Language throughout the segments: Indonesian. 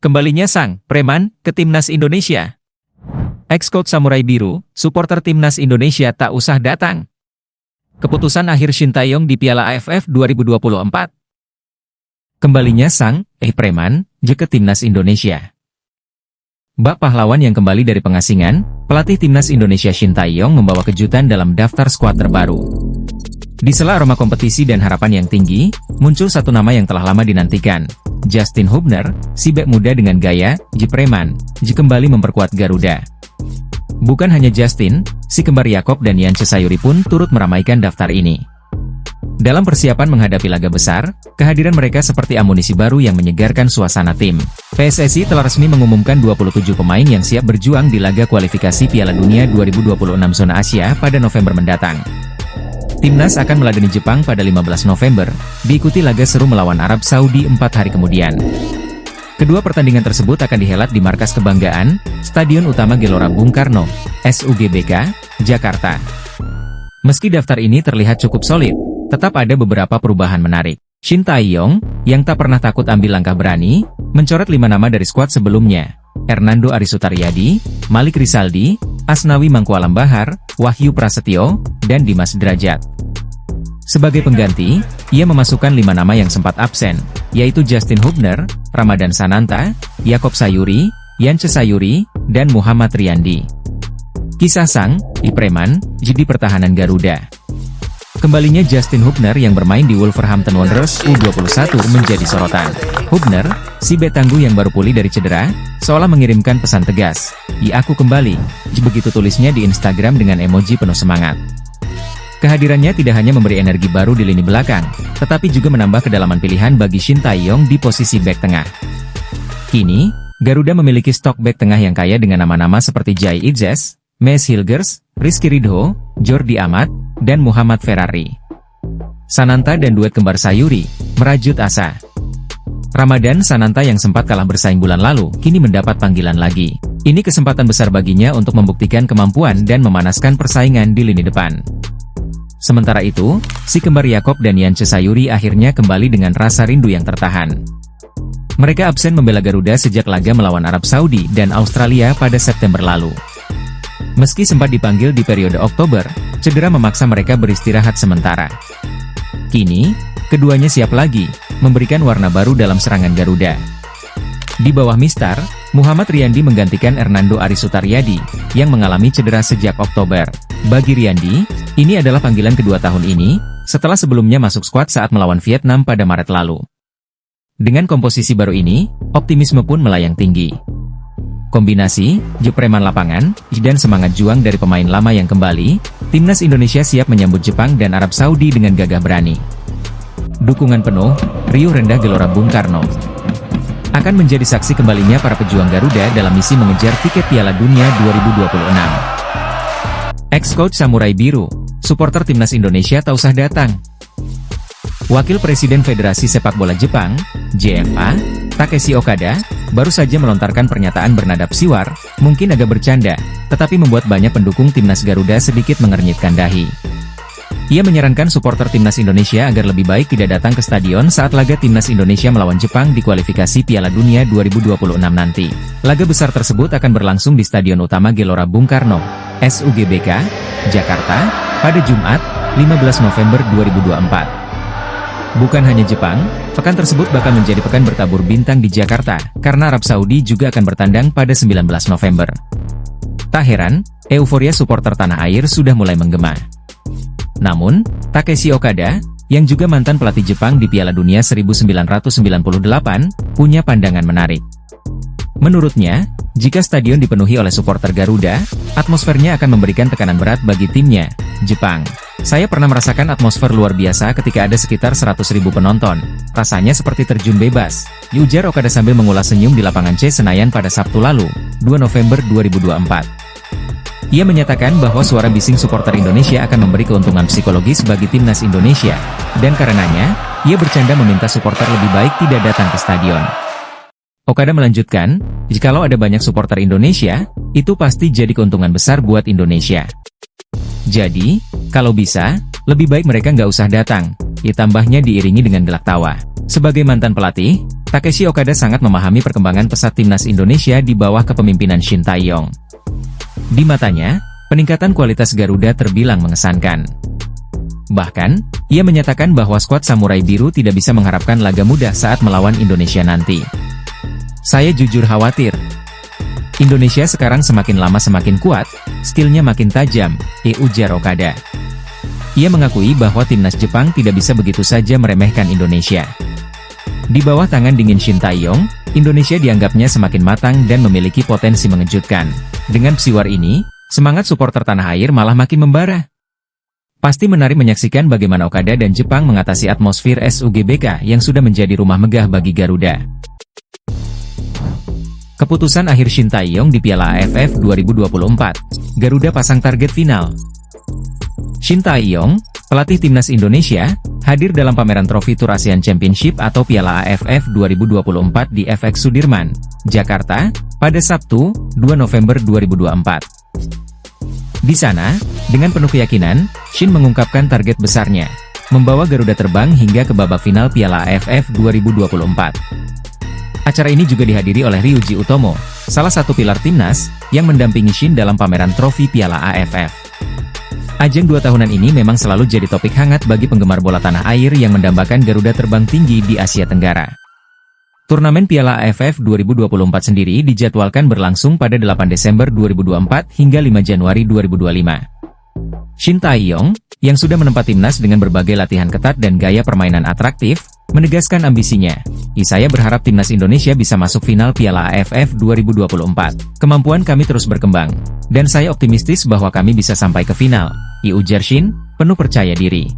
Kembalinya sang preman ke Timnas Indonesia. Ex-coach Samurai Biru, supporter Timnas Indonesia tak usah datang. Keputusan akhir Shin Tae-yong di Piala AFF 2024. Kembalinya sang preman ke Timnas Indonesia. Bak pahlawan yang kembali dari pengasingan, pelatih Timnas Indonesia Shin Tae-yong membawa kejutan dalam daftar skuad terbaru. Di sela aroma kompetisi dan harapan yang tinggi, muncul satu nama yang telah lama dinantikan. Justin Hubner, si bek muda dengan gaya preman, kembali memperkuat Garuda. Bukan hanya Justin, si kembar Yakob dan Yance Sayuri pun turut meramaikan daftar ini. Dalam persiapan menghadapi laga besar, kehadiran mereka seperti amunisi baru yang menyegarkan suasana tim. PSSI telah resmi mengumumkan 27 pemain yang siap berjuang di laga kualifikasi Piala Dunia 2026 zona Asia pada November mendatang. Timnas akan meladeni Jepang pada 15 November, diikuti laga seru melawan Arab Saudi 4 hari kemudian. Kedua pertandingan tersebut akan dihelat di Markas Kebanggaan, Stadion Utama Gelora Bung Karno, SUGBK, Jakarta. Meski daftar ini terlihat cukup solid, tetap ada beberapa perubahan menarik. Shin Tae-yong, yang tak pernah takut ambil langkah berani, mencoret 5 nama dari skuad sebelumnya. Hernando Arisutaryadi, Malik Rizaldi, Asnawi Mangkualam Bahar, Wahyu Prasetyo, dan Dimas Derajat. Sebagai pengganti, ia memasukkan 5 nama yang sempat absen, yaitu Justin Hubner, Ramadan Sananta, Yakob Sayuri, Yance Sayuri, dan Muhammad Riyandi. Kisah sang preman di pertahanan Garuda. Kembalinya Justin Hubner yang bermain di Wolverhampton Wanderers U21 menjadi sorotan. Hubner, si bek tangguh yang baru pulih dari cedera, seolah mengirimkan pesan tegas, "Aku kembali," begitu tulisnya di Instagram dengan emoji penuh semangat. Kehadirannya tidak hanya memberi energi baru di lini belakang, tetapi juga menambah kedalaman pilihan bagi Shin Tae-yong di posisi bek tengah. Kini, Garuda memiliki stok bek tengah yang kaya dengan nama-nama seperti Jai Idzes, Mes Hilgers, Rizky Ridho, Jordi Amat, dan Muhammad Ferrari. Sananta dan duet kembar Sayuri merajut asa. Ramadan Sananta yang sempat kalah bersaing bulan lalu, kini mendapat panggilan lagi. Ini kesempatan besar baginya untuk membuktikan kemampuan dan memanaskan persaingan di lini depan. Sementara itu, si kembar Yakob dan Yance Sayuri akhirnya kembali dengan rasa rindu yang tertahan. Mereka absen membela Garuda sejak laga melawan Arab Saudi dan Australia pada September lalu. Meski sempat dipanggil di periode Oktober, cedera memaksa mereka beristirahat sementara. Kini, keduanya siap lagi, memberikan warna baru dalam serangan Garuda. Di bawah Mistar, Muhammad Riyandi menggantikan Hernando Arisutaryadi, yang mengalami cedera sejak Oktober. Bagi Riyandi, ini adalah panggilan kedua tahun ini, setelah sebelumnya masuk skuad saat melawan Vietnam pada Maret lalu. Dengan komposisi baru ini, optimisme pun melayang tinggi. Kombinasi, preman lapangan, dan semangat juang dari pemain lama yang kembali, Timnas Indonesia siap menyambut Jepang dan Arab Saudi dengan gagah berani. Dukungan penuh, riuh rendah Gelora Bung Karno. Akan menjadi saksi kembalinya para pejuang Garuda dalam misi mengejar tiket Piala Dunia 2026. Ex-coach Samurai Biru, supporter Timnas Indonesia tak usah datang. Wakil Presiden Federasi Sepak Bola Jepang, JFA, Takeshi Okada, baru saja melontarkan pernyataan bernada psiwar, mungkin agak bercanda, tetapi membuat banyak pendukung Timnas Garuda sedikit mengernyitkan dahi. Ia menyarankan supporter Timnas Indonesia agar lebih baik tidak datang ke stadion saat laga Timnas Indonesia melawan Jepang di kualifikasi Piala Dunia 2026 nanti. Laga besar tersebut akan berlangsung di Stadion Utama Gelora Bung Karno, SUGBK, Jakarta, pada Jumat, 15 November 2024. Bukan hanya Jepang, pekan tersebut bakal menjadi pekan bertabur bintang di Jakarta, karena Arab Saudi juga akan bertandang pada 19 November. Tak heran, euforia supporter tanah air sudah mulai menggema. Namun, Takeshi Okada, yang juga mantan pelatih Jepang di Piala Dunia 1998, punya pandangan menarik. Menurutnya, jika stadion dipenuhi oleh supporter Garuda, atmosfernya akan memberikan tekanan berat bagi timnya, Jepang. Saya pernah merasakan atmosfer luar biasa ketika ada sekitar 100.000 penonton. Rasanya seperti terjun bebas, ujar Okada sambil mengulas senyum di lapangan C Senayan pada Sabtu lalu, 2 November 2024. Ia menyatakan bahwa suara bising supporter Indonesia akan memberi keuntungan psikologis bagi Timnas Indonesia, dan karenanya, Ia bercanda meminta supporter lebih baik tidak datang ke stadion. Okada melanjutkan, jikalau ada banyak supporter Indonesia, itu pasti jadi keuntungan besar buat Indonesia. Jadi, kalau bisa, lebih baik mereka nggak usah datang. Tambahnya diiringi dengan gelak tawa. Sebagai mantan pelatih, Takeshi Okada sangat memahami perkembangan pesat timnas Indonesia di bawah kepemimpinan Shin Tae-yong. Di matanya, peningkatan kualitas Garuda terbilang mengesankan. Bahkan, ia menyatakan bahwa skuad Samurai Biru tidak bisa mengharapkan laga mudah saat melawan Indonesia nanti. Saya jujur khawatir. Indonesia sekarang semakin lama semakin kuat, skillnya makin tajam, ujar Okada. Ia mengakui bahwa timnas Jepang tidak bisa begitu saja meremehkan Indonesia. Di bawah tangan dingin Shin Tae-yong, Indonesia dianggapnya semakin matang dan memiliki potensi mengejutkan. Dengan psiwar ini, semangat supporter tanah air malah makin membara. Pasti menarik menyaksikan bagaimana Okada dan Jepang mengatasi atmosfer SUGBK yang sudah menjadi rumah megah bagi Garuda. Keputusan akhir Shin Tae-yong di Piala AFF 2024, Garuda pasang target final. Shin Tae-yong, pelatih timnas Indonesia, hadir dalam pameran trofi Tour ASEAN Championship atau Piala AFF 2024 di FX Sudirman, Jakarta, pada Sabtu, 2 November 2024. Di sana, dengan penuh keyakinan, Shin mengungkapkan target besarnya, membawa Garuda terbang hingga ke babak final Piala AFF 2024. Acara ini juga dihadiri oleh Ryuji Utomo, salah satu pilar timnas, yang mendampingi Shin dalam pameran trofi Piala AFF. Ajang 2 tahunan ini memang selalu jadi topik hangat bagi penggemar bola tanah air yang mendambakan Garuda terbang tinggi di Asia Tenggara. Turnamen Piala AFF 2024 sendiri dijadwalkan berlangsung pada 8 Desember 2024 hingga 5 Januari 2025. Shin Tae-yong, yang sudah menempa timnas dengan berbagai latihan ketat dan gaya permainan atraktif, menegaskan ambisinya. Saya berharap timnas Indonesia bisa masuk final Piala AFF 2024. Kemampuan kami terus berkembang, dan saya optimistis bahwa kami bisa sampai ke final, ujar Shin, penuh percaya diri.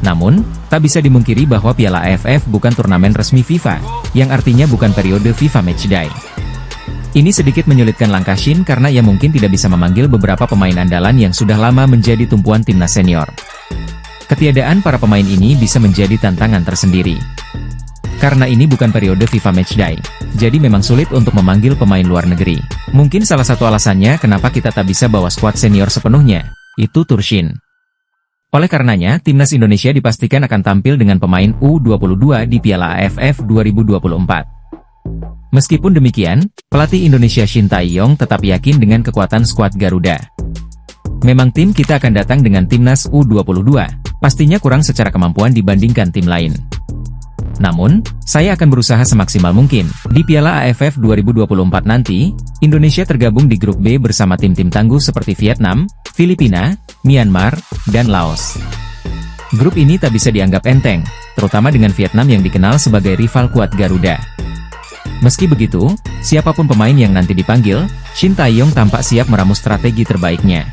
Namun, tak bisa dimungkiri bahwa Piala AFF bukan turnamen resmi FIFA, yang artinya bukan periode FIFA Matchday. Ini sedikit menyulitkan langkah Shin karena ia mungkin tidak bisa memanggil beberapa pemain andalan yang sudah lama menjadi tumpuan timnas senior. Ketiadaan para pemain ini bisa menjadi tantangan tersendiri. Karena ini bukan periode FIFA Matchday, jadi memang sulit untuk memanggil pemain luar negeri. Mungkin salah satu alasannya kenapa kita tak bisa bawa skuad senior sepenuhnya, itu tur Shin. Oleh karenanya, timnas Indonesia dipastikan akan tampil dengan pemain U22 di Piala AFF 2024. Meskipun demikian, pelatih Indonesia Shin Tae-yong tetap yakin dengan kekuatan skuad Garuda. Memang tim kita akan datang dengan timnas U22, pastinya kurang secara kemampuan dibandingkan tim lain. Namun, saya akan berusaha semaksimal mungkin. Di Piala AFF 2024 nanti, Indonesia tergabung di grup B bersama tim-tim tangguh seperti Vietnam, Filipina, Myanmar, dan Laos. Grup ini tak bisa dianggap enteng, terutama dengan Vietnam yang dikenal sebagai rival kuat Garuda. Meski begitu, siapapun pemain yang nanti dipanggil, Shin Tae-yong tampak siap meramu strategi terbaiknya.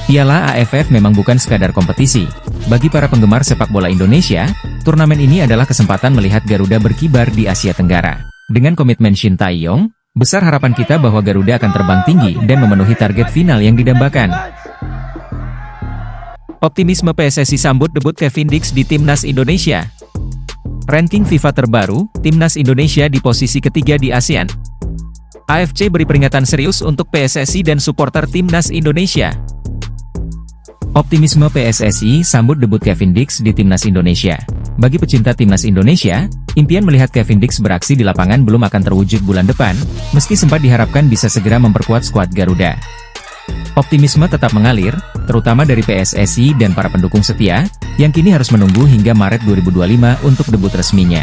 Piala AFF memang bukan sekadar kompetisi. Bagi para penggemar sepak bola Indonesia, turnamen ini adalah kesempatan melihat Garuda berkibar di Asia Tenggara. Dengan komitmen Shin Tae-yong, besar harapan kita bahwa Garuda akan terbang tinggi dan memenuhi target final yang didambakan. Optimisme PSSI sambut debut Kevin Dix di Timnas Indonesia. Ranking FIFA terbaru, Timnas Indonesia di posisi ketiga di ASEAN. AFC beri peringatan serius untuk PSSI dan supporter Timnas Indonesia. Optimisme PSSI sambut debut Kevin Dix di Timnas Indonesia. Bagi pecinta Timnas Indonesia, impian melihat Kevin Dix beraksi di lapangan belum akan terwujud bulan depan, meski sempat diharapkan bisa segera memperkuat skuad Garuda. Optimisme tetap mengalir, terutama dari PSSI dan para pendukung setia, yang kini harus menunggu hingga Maret 2025 untuk debut resminya.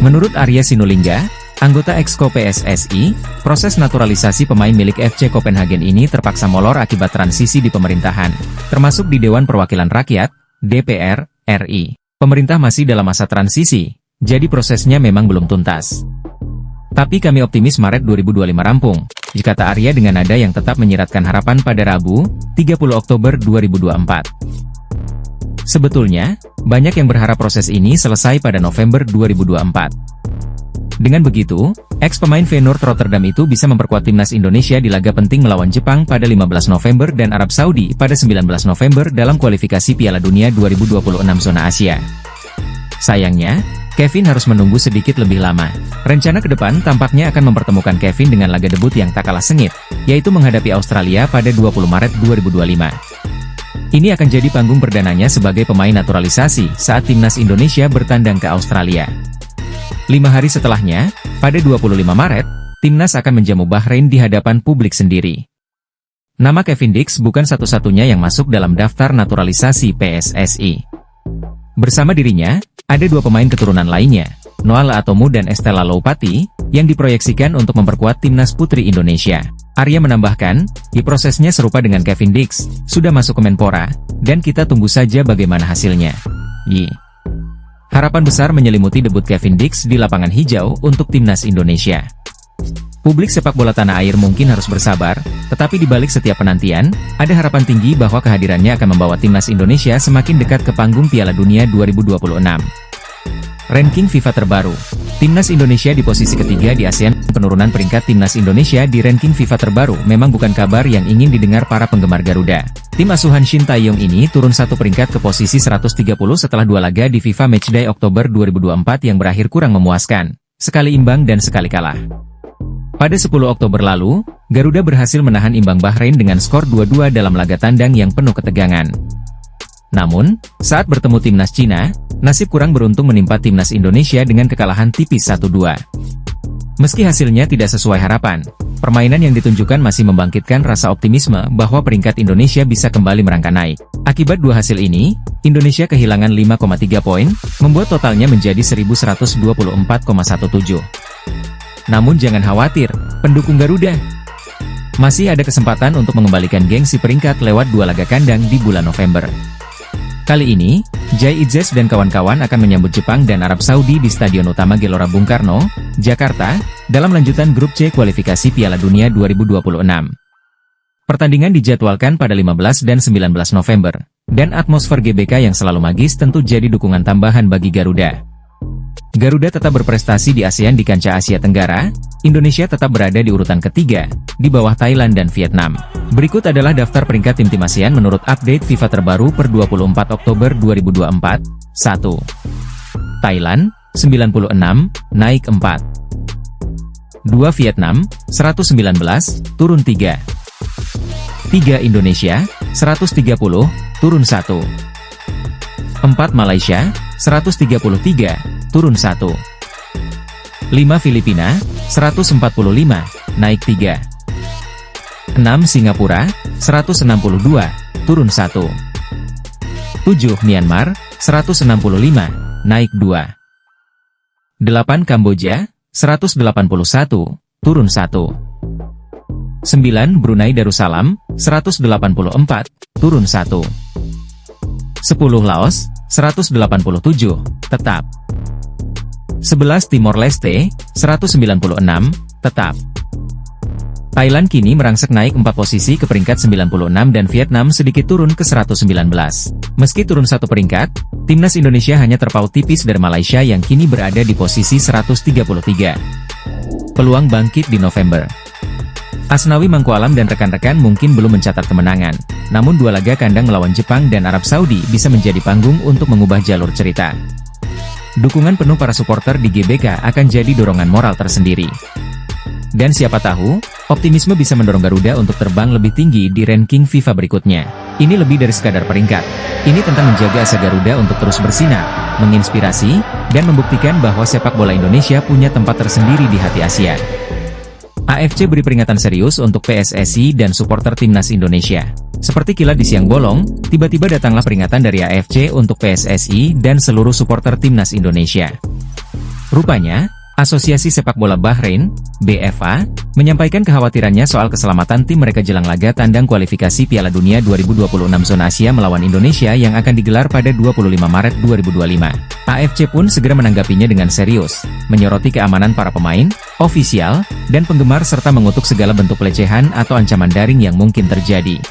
Menurut Arya Sinulinga, anggota Exco PSSI, proses naturalisasi pemain milik FC Copenhagen ini terpaksa molor akibat transisi di pemerintahan, termasuk di Dewan Perwakilan Rakyat, DPR, RI. Pemerintah masih dalam masa transisi, jadi prosesnya memang belum tuntas. Tapi kami optimis Maret 2025 rampung, kata Arya dengan nada yang tetap menyiratkan harapan pada Rabu, 30 Oktober 2024. Sebetulnya, banyak yang berharap proses ini selesai pada November 2024. Dengan begitu, ex-pemain Feyenoord Rotterdam itu bisa memperkuat timnas Indonesia di laga penting melawan Jepang pada 15 November dan Arab Saudi pada 19 November dalam kualifikasi Piala Dunia 2026 zona Asia. Sayangnya, Kevin harus menunggu sedikit lebih lama. Rencana ke depan tampaknya akan mempertemukan Kevin dengan laga debut yang tak kalah sengit, yaitu menghadapi Australia pada 20 Maret 2025. Ini akan jadi panggung perdananya sebagai pemain naturalisasi saat timnas Indonesia bertandang ke Australia. 5 hari setelahnya, pada 25 Maret, timnas akan menjamu Bahrain di hadapan publik sendiri. Nama Kevin Dix bukan satu-satunya yang masuk dalam daftar naturalisasi PSSI. Bersama dirinya, ada 2 pemain keturunan lainnya, Noah Latomu dan Estella Loupati, yang diproyeksikan untuk memperkuat timnas putri Indonesia. Arya menambahkan, prosesnya serupa dengan Kevin Dix, sudah masuk ke Menpora, dan kita tunggu saja bagaimana hasilnya. Harapan besar menyelimuti debut Kevin Dix di lapangan hijau untuk timnas Indonesia. Publik sepak bola tanah air mungkin harus bersabar, tetapi di balik setiap penantian, ada harapan tinggi bahwa kehadirannya akan membawa timnas Indonesia semakin dekat ke panggung Piala Dunia 2026. Ranking FIFA terbaru. Timnas Indonesia di posisi ketiga di ASEAN. Penurunan peringkat timnas Indonesia di ranking FIFA terbaru memang bukan kabar yang ingin didengar para penggemar Garuda. Tim asuhan Shin Tae-yong ini turun 1 peringkat ke posisi 130 setelah 2 laga di FIFA Matchday Oktober 2024 yang berakhir kurang memuaskan, sekali imbang dan sekali kalah. Pada 10 Oktober lalu, Garuda berhasil menahan imbang Bahrain dengan skor 2-2 dalam laga tandang yang penuh ketegangan. Namun, saat bertemu timnas Cina, nasib kurang beruntung menimpa timnas Indonesia dengan kekalahan tipis 1-2. Meski hasilnya tidak sesuai harapan, permainan yang ditunjukkan masih membangkitkan rasa optimisme bahwa peringkat Indonesia bisa kembali merangkak naik. Akibat 2 hasil ini, Indonesia kehilangan 5,3 poin, membuat totalnya menjadi 1124,17. Namun jangan khawatir, pendukung Garuda. Masih ada kesempatan untuk mengembalikan gengsi peringkat lewat 2 laga kandang di bulan November. Kali ini, Jai Idzes dan kawan-kawan akan menyambut Jepang dan Arab Saudi di Stadion Utama Gelora Bung Karno, Jakarta, dalam lanjutan grup C kualifikasi Piala Dunia 2026. Pertandingan dijadwalkan pada 15 dan 19 November, dan atmosfer GBK yang selalu magis tentu jadi dukungan tambahan bagi Garuda. Garuda tetap berprestasi di ASEAN di kancah Asia Tenggara, Indonesia tetap berada di urutan ketiga, di bawah Thailand dan Vietnam. Berikut adalah daftar peringkat tim-tim ASEAN menurut update FIFA terbaru per 24 Oktober 2024. 1. Thailand, 96, naik 4. 2. Vietnam, 119, turun 3. 3. Indonesia, 130, turun 1. 4. Malaysia, 133, turun 1. 5. Filipina, 145, naik 3. 6. Singapura, 162, turun 1. 7. Myanmar, 165, naik 2. 8. Kamboja, 181, turun 1. 9. Brunei Darussalam, 184, turun 1. 10. Laos, 187, tetap. 11. Timor Leste, 196, tetap. Thailand kini merangsek naik 4 posisi ke peringkat 96 dan Vietnam sedikit turun ke 119. Meski turun 1 peringkat, timnas Indonesia hanya terpaut tipis dari Malaysia yang kini berada di posisi 133. Peluang bangkit di November. Asnawi Mangkualam dan rekan-rekan mungkin belum mencatat kemenangan, namun 2 laga kandang melawan Jepang dan Arab Saudi bisa menjadi panggung untuk mengubah jalur cerita. Dukungan penuh para supporter di GBK akan jadi dorongan moral tersendiri. Dan siapa tahu, optimisme bisa mendorong Garuda untuk terbang lebih tinggi di ranking FIFA berikutnya. Ini lebih dari sekadar peringkat. Ini tentang menjaga asa Garuda untuk terus bersinar, menginspirasi, dan membuktikan bahwa sepak bola Indonesia punya tempat tersendiri di hati Asia. AFC beri peringatan serius untuk PSSI dan supporter timnas Indonesia. Seperti kilat di siang bolong, tiba-tiba datanglah peringatan dari AFC untuk PSSI dan seluruh supporter timnas Indonesia. Rupanya, Asosiasi Sepak Bola Bahrain, BFA, menyampaikan kekhawatirannya soal keselamatan tim mereka jelang laga tandang kualifikasi Piala Dunia 2026 Zona Asia melawan Indonesia yang akan digelar pada 25 Maret 2025. AFC pun segera menanggapinya dengan serius, menyoroti keamanan para pemain, ofisial, dan penggemar serta mengutuk segala bentuk pelecehan atau ancaman daring yang mungkin terjadi.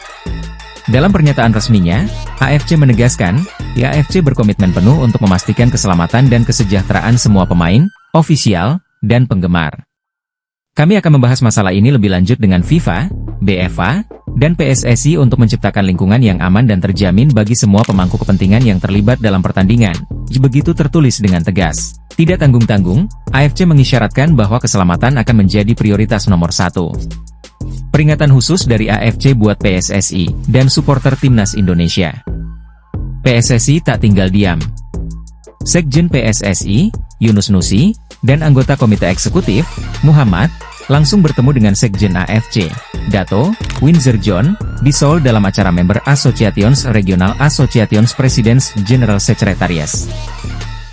Dalam pernyataan resminya, AFC menegaskan, AFC berkomitmen penuh untuk memastikan keselamatan dan kesejahteraan semua pemain, ofisial, dan penggemar. Kami akan membahas masalah ini lebih lanjut dengan FIFA, BFA, dan PSSI untuk menciptakan lingkungan yang aman dan terjamin bagi semua pemangku kepentingan yang terlibat dalam pertandingan. Begitu tertulis dengan tegas. Tidak tanggung-tanggung, AFC mengisyaratkan bahwa keselamatan akan menjadi prioritas nomor 1. Peringatan khusus dari AFC buat PSSI dan supporter timnas Indonesia. PSSI tak tinggal diam. Sekjen PSSI, Yunus Nusi, dan anggota Komite Eksekutif, Muhammad, langsung bertemu dengan Sekjen AFC, Dato. Windsor John, di Seoul dalam acara member Associations Regional Associations Presidents General Secretaries.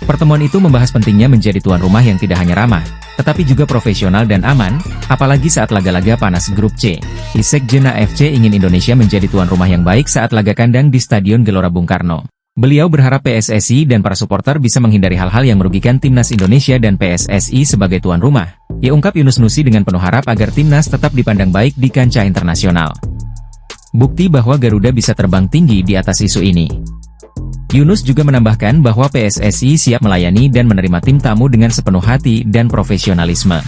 Pertemuan itu membahas pentingnya menjadi tuan rumah yang tidak hanya ramah, tetapi juga profesional dan aman, apalagi saat laga-laga panas grup C. Sekjen AFC ingin Indonesia menjadi tuan rumah yang baik saat laga kandang di Stadion Gelora Bung Karno. Beliau berharap PSSI dan para supporter bisa menghindari hal-hal yang merugikan timnas Indonesia dan PSSI sebagai tuan rumah. Ia ungkap Yunus Nusi dengan penuh harap agar timnas tetap dipandang baik di kancah internasional. Bukti bahwa Garuda bisa terbang tinggi di atas isu ini. Yunus juga menambahkan bahwa PSSI siap melayani dan menerima tim tamu dengan sepenuh hati dan profesionalisme.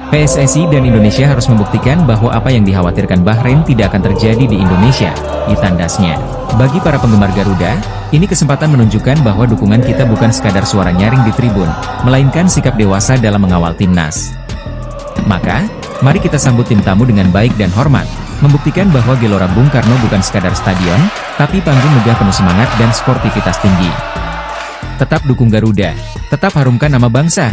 PSSI dan Indonesia harus membuktikan bahwa apa yang dikhawatirkan Bahrain tidak akan terjadi di Indonesia, ditandasnya. Bagi para penggemar Garuda, ini kesempatan menunjukkan bahwa dukungan kita bukan sekadar suara nyaring di tribun, melainkan sikap dewasa dalam mengawal timnas. Maka, mari kita sambut tim tamu dengan baik dan hormat, membuktikan bahwa Gelora Bung Karno bukan sekadar stadion, tapi panggung megah penuh semangat dan sportivitas tinggi. Tetap dukung Garuda, tetap harumkan nama bangsa.